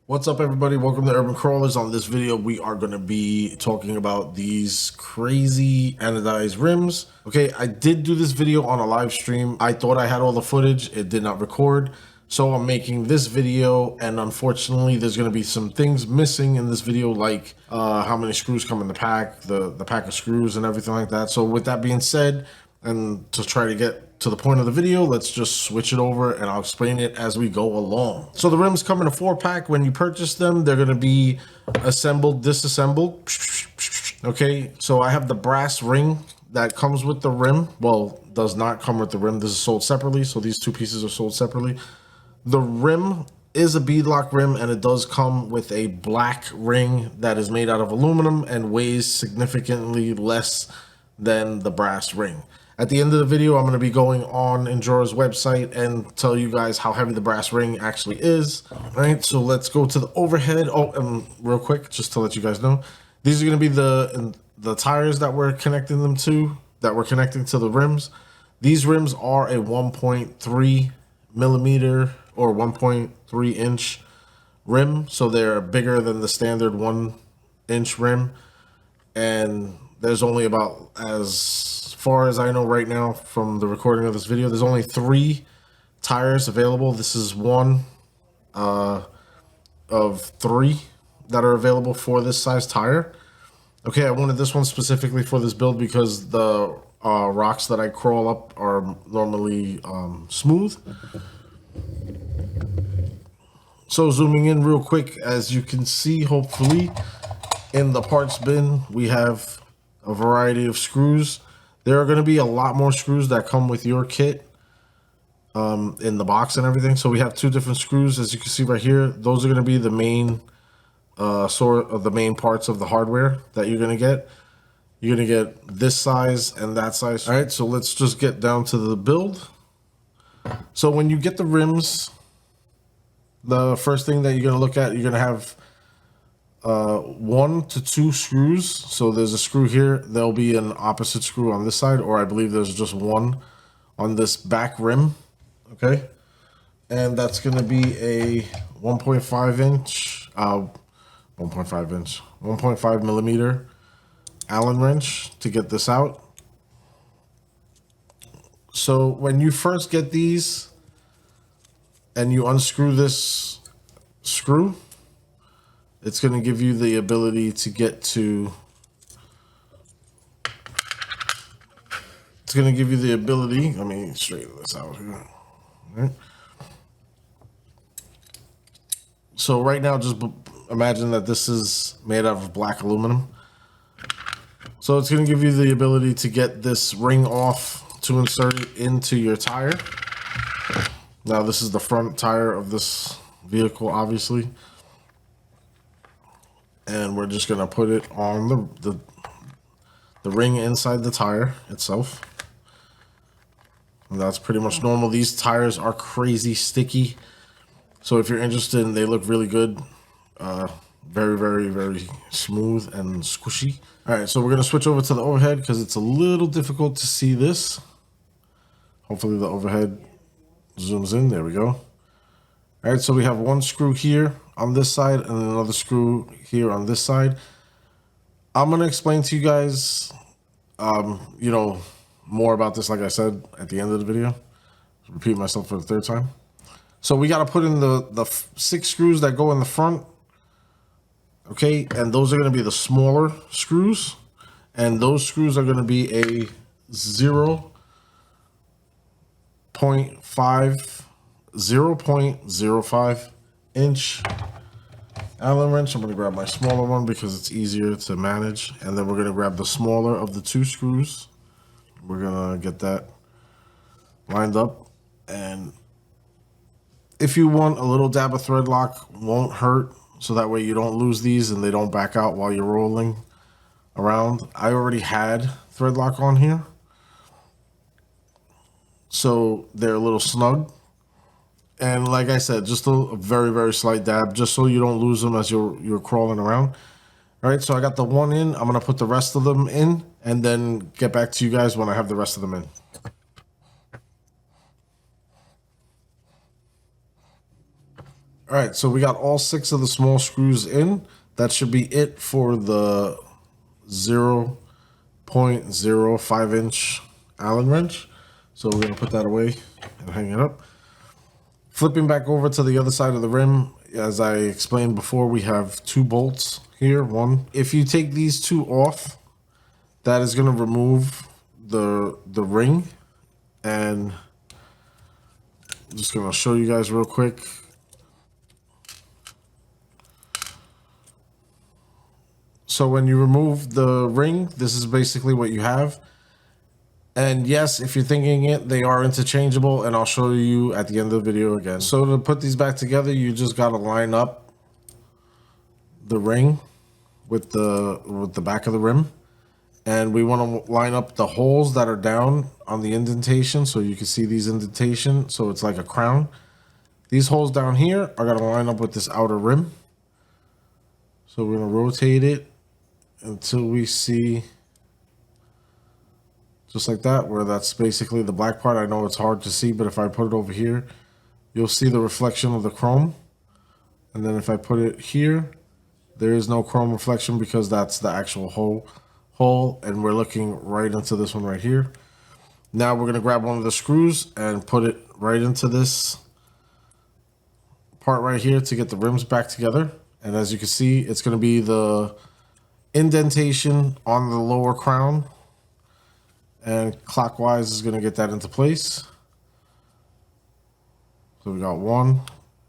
What's up, everybody? Welcome to Urban Crawlers. On this video, we are going to be talking about these crazy anodized rims. Okay, I did do this video on a live stream. I thought I had all the footage. It did not record. So I'm making this video, and unfortunately, there's going to be some things missing in this video, like how many screws come in the pack, the pack of screws and everything like that. So with that being said, and to try to get to the point of the video, let's just switch it over and I'll explain it as we go along. So the rims come in a 4-pack. When you purchase them, they're going to be assembled, disassembled. Okay, so I have the brass ring that comes with the rim. Well, does not come with the rim. This is sold separately, so these two pieces are sold separately. The rim is a beadlock rim, and it does come with a black ring that is made out of aluminum and weighs significantly less than the brass ring. At the end of the video, I'm going to be going on INJORA's website and tell you guys how heavy the brass ring actually is. All right, so let's go to the overhead. Oh, and real quick, just to let you guys know, these are going to be the tires that we're connecting them to, that we're connecting to the rims. These rims are a 1.3 millimeter or 1.3 inch rim, so they're bigger than the standard 1-inch rim, and there's only about, as far as I know right now from the recording of this video, there's only 3 tires available. This is one of 3 that are available for this size tire. Okay, I wanted this one specifically for this build because the rocks that I crawl up are normally smooth. So zooming in real quick, as you can see, hopefully, in the parts bin, we have a variety of screws. There are going to be a lot more screws that come with your kit in the box and everything. So we have 2 different screws, as you can see right here. Those are going to be the main sort of the main parts of the hardware that you're going to get. You're going to get this size and that size. All right, so let's just get down to the build. So when you get the rims, the first thing that you're going to look at, you're going to have 1 to 2 screws. So there's a screw here. There'll be an opposite screw on this side, or I believe there's just one on this back rim. Okay, and that's going to be a 1.5 millimeter Allen wrench to get this out. So when you first get these and you unscrew this screw, it's going to give you the ability to get to, let me straighten this out here. All right. So right now, just imagine that this is made out of black aluminum. So it's going to give you the ability to get this ring off to insert it into your tire. Now this is the front tire of this vehicle, obviously. And we're just going to put it on the ring inside the tire itself. And that's pretty much normal. These tires are crazy sticky. So if you're interested, they look really good. Very, very, very smooth and squishy. All right, so we're going to switch over to the overhead because it's a little difficult to see this. Hopefully the overhead zooms in. There we go. All right, so we have 1 screw here on this side and another screw here on this side. I'm going to explain to you guys, more about this, like I said, at the end of the video. Repeat myself for the 3rd time. So we got to put in the 6 screws that go in the front. Okay, and those are going to be the smaller screws. And those screws are going to be a 0.05 inch Allen wrench. I'm going to grab my smaller one because it's easier to manage. And then we're going to grab the smaller of the 2 screws. We're going to get that lined up. And if you want, a little dab of thread lock won't hurt. So that way you don't lose these and they don't back out while you're rolling around. I already had thread lock on here, so they're a little snug. And like I said, just a very, very slight dab, just so you don't lose them as you're crawling around. All right, so I got the 1 in. I'm gonna put the rest of them in and then get back to you guys when I have the rest of them in. All right, so we got all 6 of the small screws in. That should be it for the 0.05 inch Allen wrench. So we're gonna put that away and hang it up. Flipping back over to the other side of the rim, as I explained before, we have 2 bolts here. One, if you take these 2 off, that is gonna remove the ring, and I'm just gonna show you guys real quick. So when you remove the ring, this is basically what you have. And yes, if you're thinking it, they are interchangeable, and I'll show you at the end of the video again. So to put these back together, you just gotta line up the ring with the back of the rim. And we want to line up the holes that are down on the indentation, so you can see these indentations, so it's like a crown. These holes down here are gonna line up with this outer rim. So we're gonna rotate it until we see, just like that, where that's basically the black part. I know it's hard to see, but if I put it over here, you'll see the reflection of the chrome. And then if I put it here, there is no chrome reflection because that's the actual hole, and we're looking right into this one right here. Now we're gonna grab one of the screws and put it right into this part right here to get the rims back together. And as you can see, it's gonna be the indentation on the lower crown, and clockwise is going to get that into place. So we got one,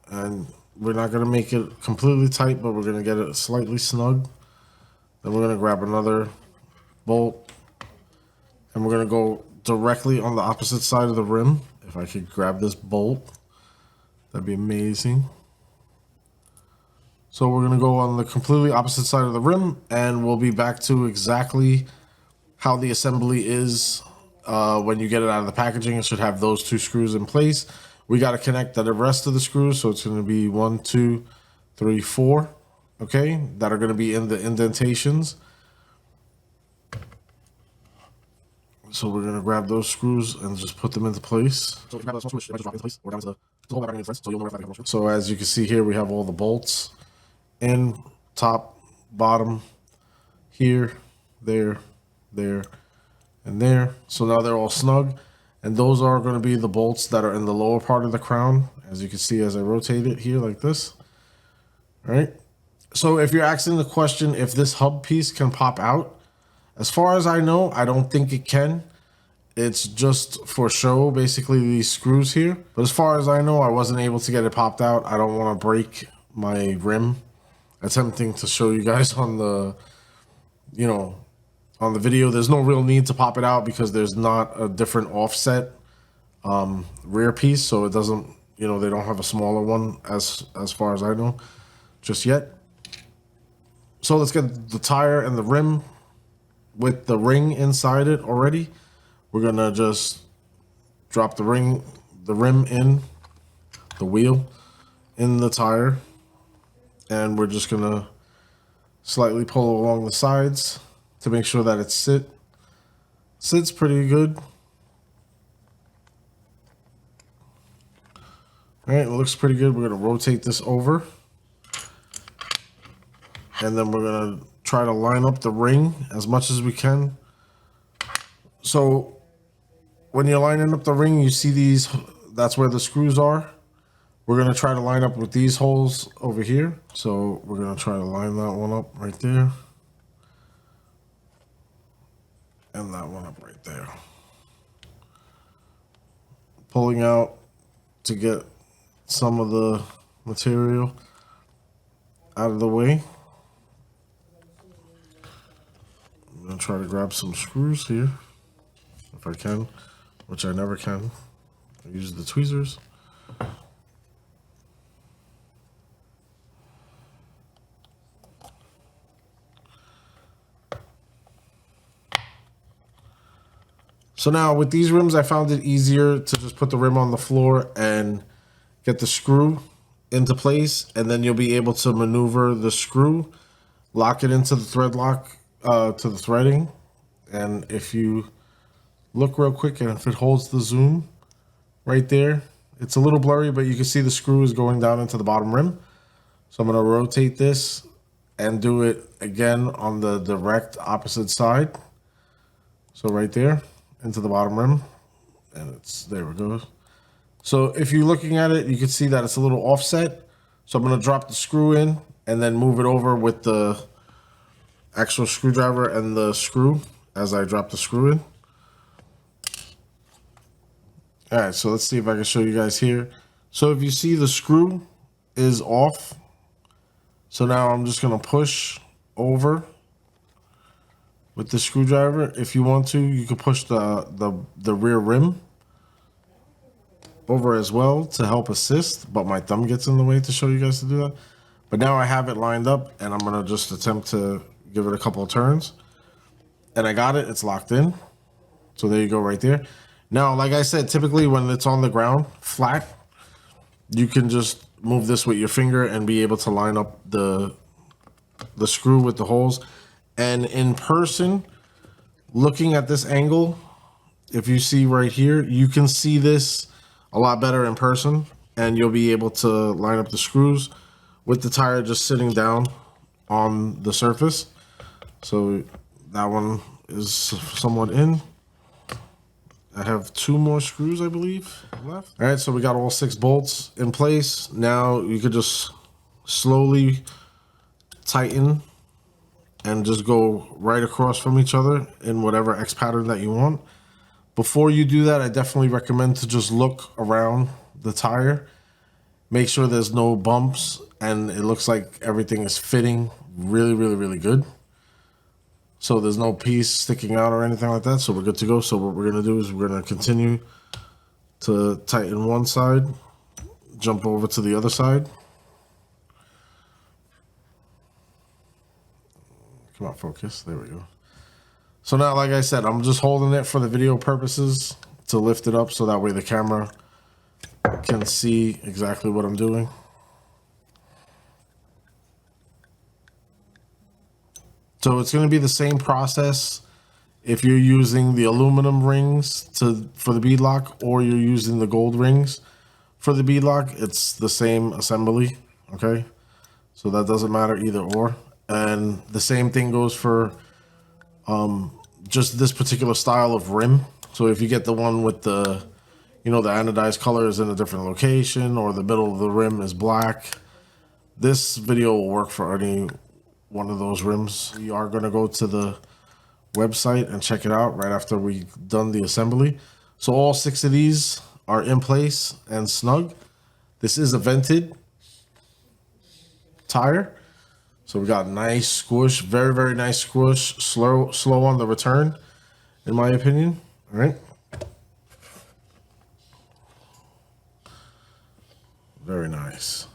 and we're not going to make it completely tight, but we're going to get it slightly snug. Then we're going to grab another bolt, and we're going to go directly on the opposite side of the rim. If I could grab this bolt, that'd be amazing. So we're going to go on the completely opposite side of the rim, and we'll be back to exactly how the assembly is when you get it out of the packaging. It should have those 2 screws in place. We got to connect the rest of the screws, so it's going to be 1, 2, 3, 4, okay, that are going to be in the indentations. So we're going to grab those screws and just put them into place. So if you grab those screws, just drop into place, or down to the hole back in place, so you'll know where that comes. So as you can see here, we have all the bolts in, top, bottom, here, there, and there. So now they're all snug, and those are going to be the bolts that are in the lower part of the crown, as you can see as I rotate it here like this. All right, so if you're asking the question if this hub piece can pop out, as far as I know, I don't think it can. It's just for show, basically, these screws here. But as far as I know, I wasn't able to get it popped out. I don't want to break my rim attempting to show you guys on the, on the video. There's no real need to pop it out because there's not a different offset rear piece, so it doesn't, they don't have a smaller one as far as I know just yet. So let's get the tire and the rim with the ring inside it already. We're gonna just drop the rim in the wheel in the tire, and we're just gonna slightly pull along the sides to make sure that it sits pretty good. All right, it looks pretty good. We're gonna rotate this over, and then we're gonna try to line up the ring as much as we can. So when you're lining up the ring, you see these, that's where the screws are. We're gonna try to line up with these holes over here. So we're gonna try to line that one up right there, and that one up right there. Pulling out to get some of the material out of the way. I'm gonna try to grab some screws here if I can, which I never can. I use the tweezers. So now with these rims, I found it easier to just put the rim on the floor and get the screw into place, and then you'll be able to maneuver the screw, lock it into the thread lock, to the threading. And if you look real quick, and if it holds the zoom right there, It's a little blurry, but you can see the screw is going down into the bottom rim. So I'm going to rotate this and do it again on the direct opposite side. So right there into the bottom rim, and there we go. So if you're looking at it, you can see that it's a little offset. So I'm going to drop the screw in and then move it over with the actual screwdriver and the screw as I drop the screw in. All right, so let's see if I can show you guys here. So if you see, the screw is off. So now I'm just going to push over with the screwdriver. If you want to, you can push the rear rim over as well to help assist, but my thumb gets in the way to show you guys to do that. But now I have it lined up, and I'm going to just attempt to give it a couple of turns. And I got it. It's locked in. So there you go right there. Now, like I said, typically when it's on the ground flat, you can just move this with your finger and be able to line up the screw with the holes. And in person, looking at this angle, if you see right here, you can see this a lot better in person, and you'll be able to line up the screws with the tire just sitting down on the surface. So that one is somewhat in. I have 2 more screws, I believe, left. All right, so we got all 6 bolts in place. Now you could just slowly tighten and just go right across from each other in whatever X pattern that you want. Before you do that, I definitely recommend to just look around the tire, make sure there's no bumps, and it looks like everything is fitting really, really, really good. So there's no piece sticking out or anything like that. So we're good to go. So what we're going to do is we're going to continue to tighten one side, jump over to the other side. Come on, focus. There we go. So now, like I said, I'm just holding it for the video purposes to lift it up so that way the camera can see exactly what I'm doing. So it's going to be the same process if you're using the aluminum rings for the bead lock, or you're using the gold rings for the bead lock. It's the same assembly, okay? So that doesn't matter either or. And the same thing goes for just this particular style of rim. So if you get the one with the, the anodized color is in a different location, or the middle of the rim is black, this video will work for any one of those rims. We are going to go to the website and check it out right after we've done the assembly. So all 6 of these are in place and snug. This is a vented tire. So we got nice squish, very, very nice squish, slow on the return, in my opinion. All right. Very nice.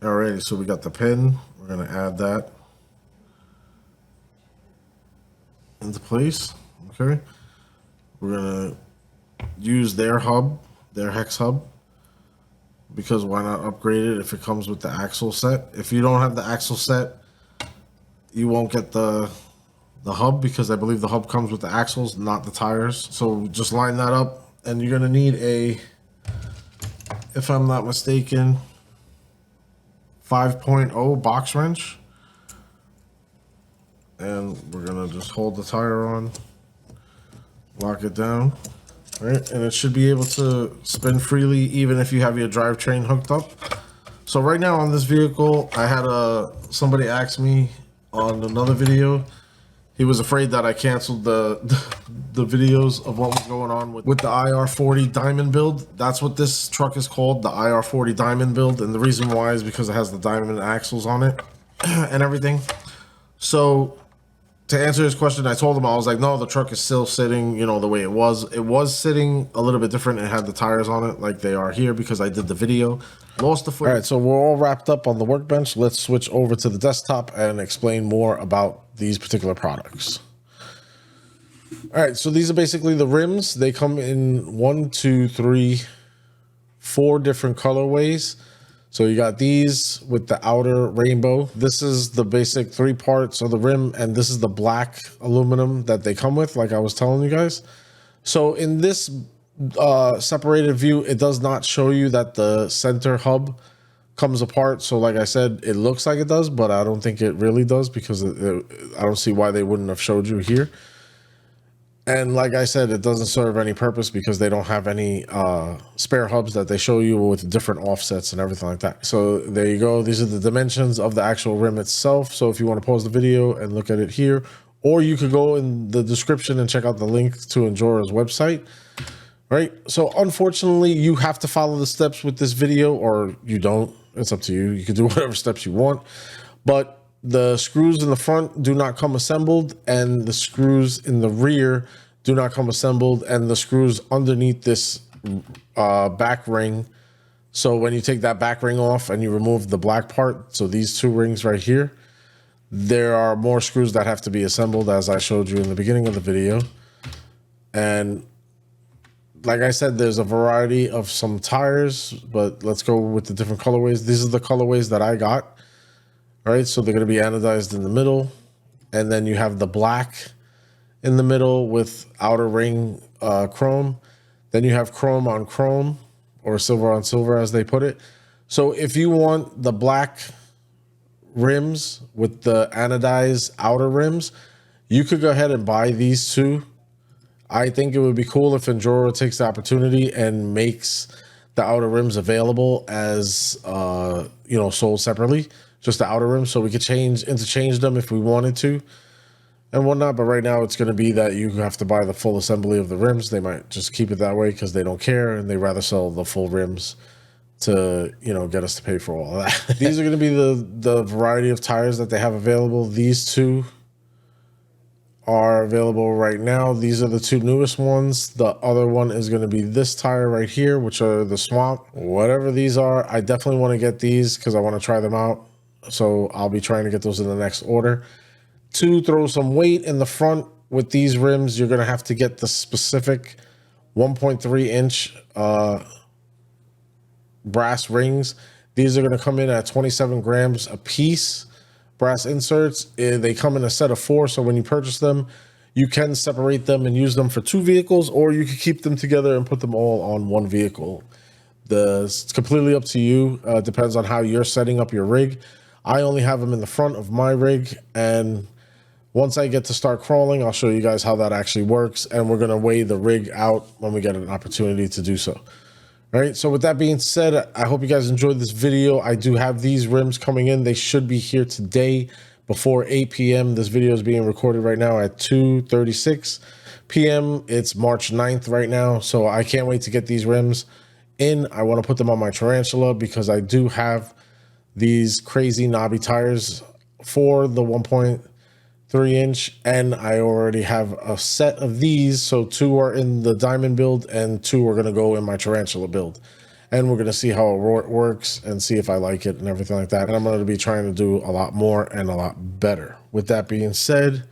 Alrighty, so we got the pin. We're going to add that into place. Okay. We're going to use their hub, their hex hub, because why not upgrade it if it comes with the axle set? If you don't have the axle set, you won't get the hub, because I believe the hub comes with the axles, not the tires. So just line that up, and you're going to need a, if I'm not mistaken, 5.0 box wrench, and we're gonna just hold the tire on, lock it down, right? And it should be able to spin freely even if you have your drivetrain hooked up. So right now on this vehicle, I had somebody ask me on another video. He was afraid that I canceled the videos of what was going on with the IR40 diamond build. That's what this truck is called, the IR40 diamond build. And the reason why is because it has the diamond axles on it and everything. So to answer his question, I told him, I was like, no, the truck is still sitting, the way it was. It was sitting a little bit different. It had the tires on it like they are here because I did the video. Lost the footage. All right, so we're all wrapped up on the workbench. Let's switch over to the desktop and explain more about these particular products. All right, so these are basically the rims. They come in 1, 2, 3, 4 different colorways. So you got these with the outer rainbow. This is the basic 3 parts of the rim, and this is the black aluminum that they come with, like I was telling you guys. So in this separated view, it does not show you that the center hub comes apart. So like I said, it looks like it does, but I don't think it really does, because I don't see why they wouldn't have showed you here. And like I said, it doesn't serve any purpose because they don't have any spare hubs that they show you with different offsets and everything like that. So there you go. These are the dimensions of the actual rim itself. So if you want to pause the video and look at it here, or you could go in the description and check out the link to Injora's website. Right. So unfortunately, you have to follow the steps with this video, or you don't. It's up to you. You can do whatever steps you want, but the screws in the front do not come assembled, and the screws in the rear do not come assembled, and the screws underneath this back ring. So when you take that back ring off and you remove the black part, so these two rings right here, there are more screws that have to be assembled, as I showed you in the beginning of the video. And like I said, there's a variety of some tires, but let's go with the different colorways. These are the colorways that I got. All right, so they're going to be anodized in the middle, and then you have the black in the middle with outer ring chrome. Then you have chrome on chrome, or silver on silver, as they put it. So if you want the black rims with the anodized outer rims, you could go ahead and buy these two. I think it would be cool if Injora takes the opportunity and makes the outer rims available as you know, sold separately, just the outer rims, so we could interchange them if we wanted to and whatnot. But right now it's going to be that you have to buy the full assembly of the rims. They might just keep it that way because they don't care, and they rather sell the full rims to, you know, get us to pay for all of that. These are going to be the variety of tires that they have available. These two are available right now. These are the two newest ones. The other one is going to be this tire right here, which are the swamp. Whatever these are, I definitely want to get these because I want to try them out. So I'll be trying to get those in the next order. To throw some weight in the front with these rims, you're going to have to get the specific 1.3 inch brass rings. These are going to come in at 27 grams a piece. Brass inserts, they come in a set of 4, so when you purchase them, you can separate them and use them for 2 vehicles, or you can keep them together and put them all on 1 vehicle. It's completely up to you. Depends on how you're setting up your rig. I only have them in the front of my rig, and once I get to start crawling, I'll show you guys how that actually works, and we're going to weigh the rig out when we get an opportunity to do so. All right, so with that being said, I hope you guys enjoyed this video. I do have these rims coming in. They should be here today before 8 p.m. This video is being recorded right now at 2:36 p.m. It's March 9th right now, so I can't wait to get these rims in. I want to put them on my Tarantula because I do have these crazy knobby tires for the 1.3 inch, and I already have a set of these, so 2 are in the diamond build and 2 are going to go in my Tarantula build, and we're going to see how it works and see if I like it and everything like that. And I'm going to be trying to do a lot more and a lot better. With that being said,